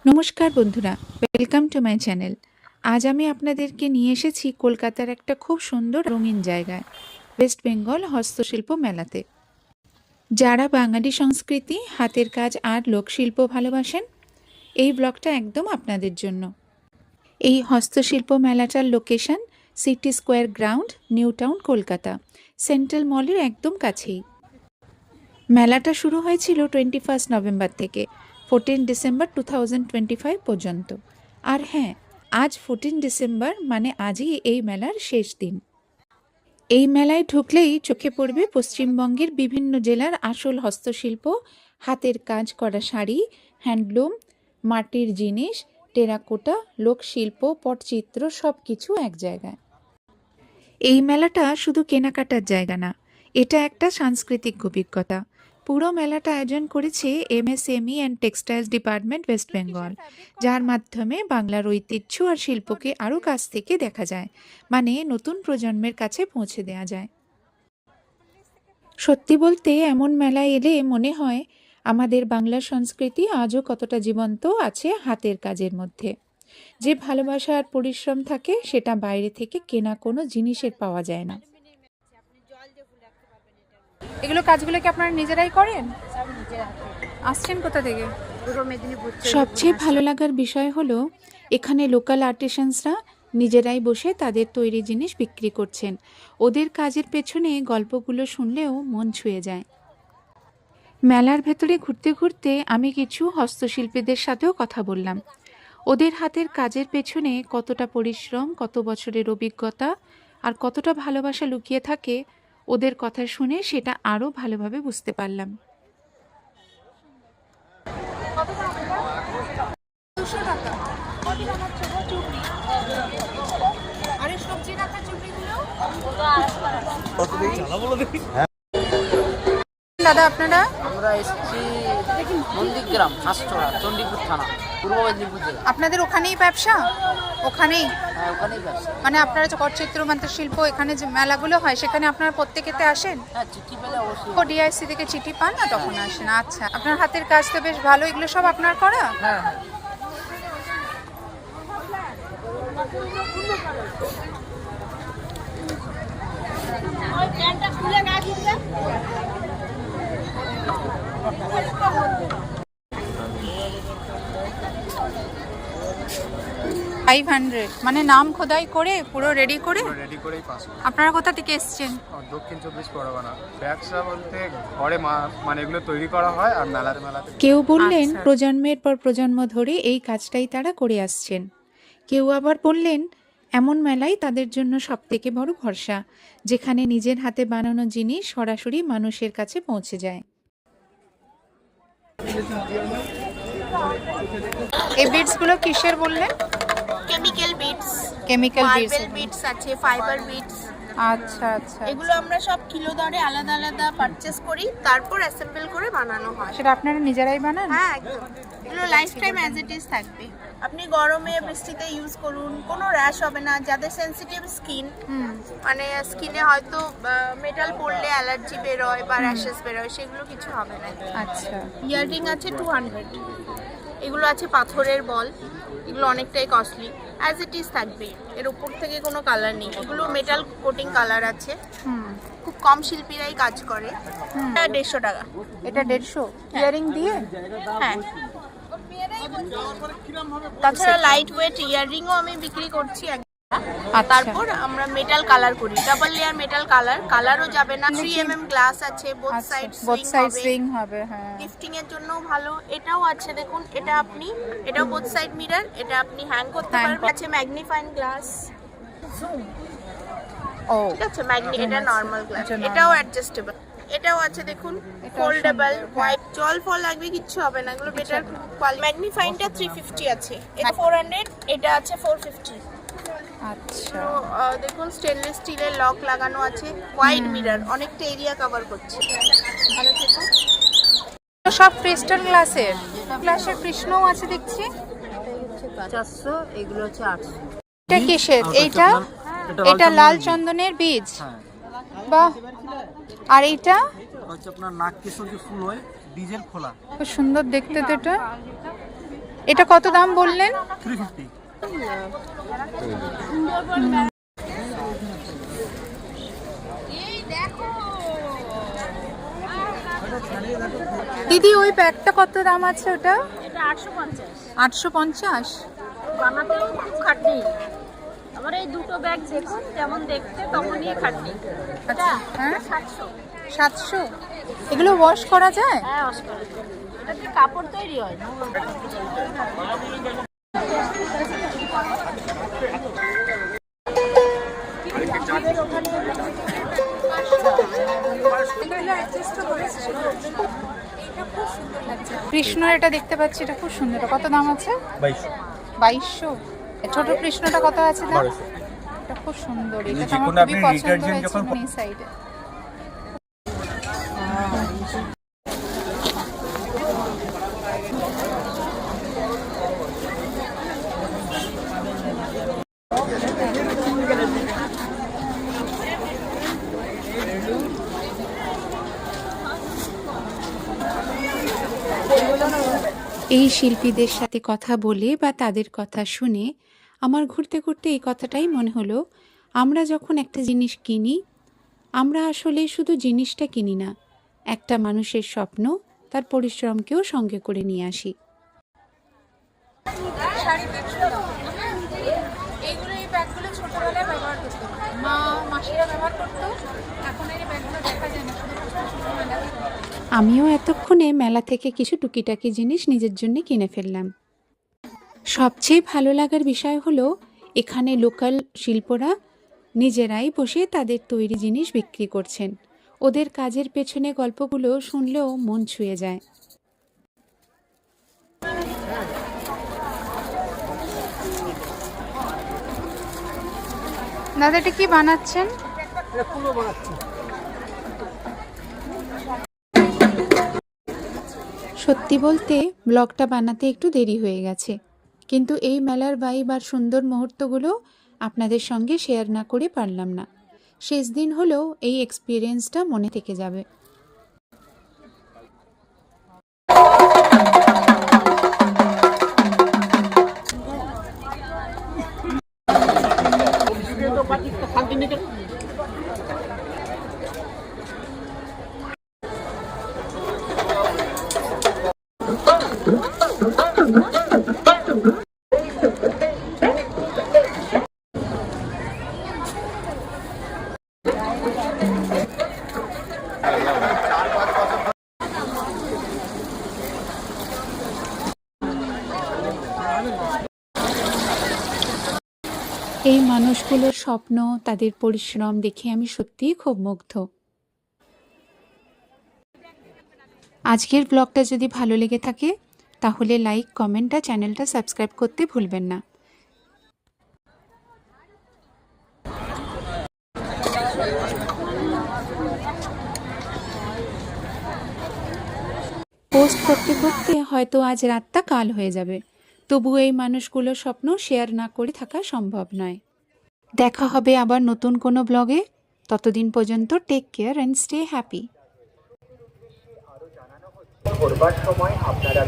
নমস্কার বন্ধুরা, welcome to my channel. আজ আমি আপনাদেরকে নিয়ে এসেছি কলকাতার একটা খুব সুন্দর রঙিন জায়গায়, ওয়েস্ট বেঙ্গল হস্তশিল্প মেলাতে। যারা বাঙালি সংস্কৃতি, হাতের কাজ আর লোকশিল্প ভালোবাসেন, এই ব্লগটা একদম আপনাদের জন্য। এই হস্তশিল্প মেলাটার location city square ground, new town, Kolkata, central মলের একদম কাছেই। মেলাটা শুরু হয়েছিল 21 নভেম্বর থেকে 14 ডিসেম্বর 2025 পর্যন্ত। আর হ্যাঁ, আজ 14 ডিসেম্বর, মানে আজই এই মেলার শেষ দিন। এই মেলায় ঢুকলেই চোখে পড়বে পশ্চিমবঙ্গের বিভিন্ন জেলার আসল হস্তশিল্প, হাতের কাজ করা শাড়ি, হ্যান্ডলুম, মাটির জিনিস, টেরাকোটা, লোকশিল্প, পটচিত্র, সব কিছু এক জায়গায়। এই মেলাটা শুধু কেনাকাটার জায়গা না, এটা একটা সাংস্কৃতিক অভিজ্ঞতা। পুরো মেলাটা আয়োজন করেছে MSME and textiles department, West Bengal, যার মাধ্যমে বাংলার ঐতিহ্য আর শিল্পকে আরও কাছ থেকে দেখা যায়, মানে নতুন প্রজন্মের কাছে পৌঁছে দেওয়া যায়। সত্যি বলতে এমন মেলায় এলে মনে হয় আমাদের বাংলার সংস্কৃতি আজও কতটা জীবন্ত আছে হাতের কাজের মধ্যে। যে ভালোবাসা আর পরিশ্রম থাকে সেটা বাইরে থেকে কেনা কোনো জিনিসের পাওয়া যায় না। এগুলো কাজগুলো কি আপনারা নিজেরাই করেন? আসছেন কোথা থেকে? সবচেয়ে ভালো লাগার বিষয় হলো এখানে লোকাল আর্টিসানসরা নিজেরাই বসে তাদের তৈরি জিনিস বিক্রি করছেন। ওদের কাজের পেছনে গল্পগুলো শুনলেও মন ছুঁয়ে যায়। মেলার ভেতরে ঘুরতে ঘুরতে আমি কিছু হস্তশিল্পীদের সাথেও কথা বললাম। ওদের হাতের কাজের পেছনে কতটা পরিশ্রম, কত বছরের অভিজ্ঞতা আর কতটা ভালোবাসা লুকিয়ে থাকে, ওদের কথা শুনে সেটা আরও ভালোভাবে বুঝতে পারলাম। দাদা, আপনারা? আমরা এসেছি নন্দীগ্রাম, হাঁসচড়া, চণ্ডীপুর থানা, পূর্ব মেদিনীপুর জেলা। আপনাদের ওখানেই ব্যবসা? ওখানেই? হ্যাঁ, ওখানেই ব্যবসা। মানে আপনারা যে পটচিত্র শিল্প, এখানে যে মেলাগুলো হয় সেখানে আপনারা প্রত্যেকেতে আসেন? হ্যাঁ, চিঠি পেলে অবশ্যই। ও ডিআইসি থেকে চিঠি পান না, তখন আসেন। আচ্ছা, আপনার হাতের কাজ তো বেশ ভালো, এগুলো সব আপনার করা? হ্যাঁ হ্যাঁ। 500 মানে নাম খোদাই করে পুরো রেডি করে? রেডি করেই পাস। আপনারা কোথা থেকে এসেছেন? দক্ষিণ 24 পরগনা। ব্যবসা বলতে ঘরে মানে এগুলো তৈরি করা হয় আর মেলাতে কেউ বললেন প্রজন্মের পর প্রজন্ম ধরে এই কাজটাই তারা করে আসছেন। কেউ আবার বললেন এমন মেলাই তাদের জন্য সবথেকে বড় ভরসা, যেখানে নিজের হাতে বানানো জিনিস সরাসরি মানুষের কাছে পৌঁছে যায়। এই বিটসগুলো কিসের বললেন? Chemical beads, chemical marble beads আছে, ফাইবার বিটস। আচ্ছা আচ্ছা, এগুলো আমরা সব কিলো দরে আলাদা আলাদা পারচেজ করি, তারপর অ্যাসেম্বল করে বানানো হয়। সেটা আপনারা নিজেরাই বানান? হ্যাঁ, একদম। এগুলো life time as it is থাকবে। আপনি গরমে বৃষ্টিতে ইউজ করুন, কোনো র্যাশ হবে না। যাদের সেনসিটিভ স্কিন, মানে স্কিনে হয়তো মেটাল পড়লে অ্যালার্জি বেরোয় বা র্যাশেস বেরোয়, সেগুলো কিছু হবে না। আচ্ছা। ইয়াররিং আছে 200। এগুলো আছে পাথরের বল, এগুলো অনেকটাই কস্টলি। অ্যাজ ইট ইজ থাকবে, এর উপর থেকে কোনো কালার নেই। এগুলো মেটাল কোটিং কালার আছে, খুব কম শিল্পীরাই কাজ করে। এটা 150 টাকা। এটা 150 ইয়ারিং দিয়ে? হ্যাঁ। তাছাড়া লাইট ওয়েট ইয়াররিংও আমি বিক্রি করছি। তারপর আমরা মেটাল কালার করি, ডাবল লেয়ার মেটাল কালারও যাবে না। 3mm গ্লাস আছে, বোথ সাইড সুইং হবে। হ্যাঁ, গিফটিং এর জন্য ভালো। এটাও আছে, দেখুন, এটাও বোথ সাইড মিরর, এটা আপনি হ্যাং করতে পারবেন। আছে ম্যাগনিফাইং গ্লাস, ও ঠিক আছে। এটা নরমাল গ্লাস, এটাও অ্যাডজাস্টেবল। এটাও আছে, দেখুন, ফোল্ডেবল, হোয়াইট। জল ফল লাগবে, কিচ্ছু হবে না, এগুলো বেটার কোয়ালিটি। ম্যাগনিফাইংটা 350 আছে, এটা 400, এটা আছে 450। আচ্ছা। তো দেখুন, স্টেনলেস স্টিলের লক লাগানো আছে, ওয়াইড মিরর, অনেকটা এরিয়া কভার করছে। ভালো দেখুন, সব ক্রিস্টাল গ্লাসের কৃষ্ণও আছে দেখছি। 400, এগুলো হচ্ছে 800। এটা কিসের? এটা লাল চন্দনের বীজ। বাহ। আর এইটা হচ্ছে আপনার নাগ কেশরী ফুল হয়, বীজের খোলা। খুব সুন্দর দেখতে তো এটা। এটা কত দাম বললেন? 350। দিদি ওই ব্যাগটা কত দাম আছে ওটা? এটা 850। 850। বানাতেও খুব খাটনি। আবার এই দুটো ব্যাগ যেমন দেখতে তখনই খাটনি। আচ্ছা, হ্যাঁ 700। 700। এগুলো ওয়াশ করা যায়? হ্যাঁ, ওয়াশ করা যায়। এটা দিয়ে কাপড় তৈরি হয়। কৃষ্ণ এটা দেখতে পাচ্ছি, এটা খুব সুন্দর। এটা কত দাম আছে? 2200। ছোট কৃষ্ণটা কত আছে দাম? এটা খুব সুন্দর। এটা তো আমার খুবই পছন্দ হয়েছে এই সাইডে। এই শিল্পীদের সাথে কথা বলে বা তাদের কথা শুনে আমার ঘুরতে ঘুরতে এই কথাটাই মনে হলো, আমরা যখন একটা জিনিস কিনি, আমরা আসলে শুধু জিনিসটা কিনি না, একটা মানুষের স্বপ্ন, তার পরিশ্রমকেও সঙ্গে করে নিয়ে আসি। এইগুলো এই ব্যাগগুলো ছোটবেলায় ব্যবহার করতো, মা মাসিরা ব্যবহার করতো, এখন এই ব্যাগগুলো দেখা যায় না, আমিও এতক্ষণে মেলা থেকে কিছু টুকিটাকি জিনিস নিজের জন্য কিনে ফেললাম। সবচেয়ে ভালো লাগার বিষয় হলো এখানে লোকাল শিল্পরা নিজেরাই বসে তাদের তৈরি জিনিস বিক্রি করছেন। ওদের কাজের পেছনে গল্পগুলো শুনলেও মন ছুঁয়ে যায়। দাদা এটা কি বানাচ্ছেন? সত্যি বলতে ব্লগটা বানাতে একটু দেরি হয়ে গেছে, কিন্তু এই মেলার ভাইব আর সুন্দর মুহূর্তগুলো আপনাদের সঙ্গে শেয়ার না করে পারলাম না। শেষ দিন হলেও এই এক্সপিরিয়েন্সটা মনে থেকে যাবে। এই মানুষগুলোর স্বপ্ন, তাদের পরিশ্রম দেখে আমি সত্যিই খুব মুগ্ধ। আজকের ব্লগটা যদি ভালো লেগে থাকে তাহলে লাইক, কমেন্ট আর চ্যানেলটা সাবস্ক্রাইব করতে ভুলবেন না। পোস্ট করতে করতে হয়তো আজ রাতটা কাল হয়ে যাবে, তবু এই মানুষগুলোর স্বপ্ন শেয়ার না করে থাকা সম্ভব নয়। দেখা হবে আবার নতুন কোনো ব্লগে। ততদিন পর্যন্ত take care and stay happy. করবার সময় আপনারা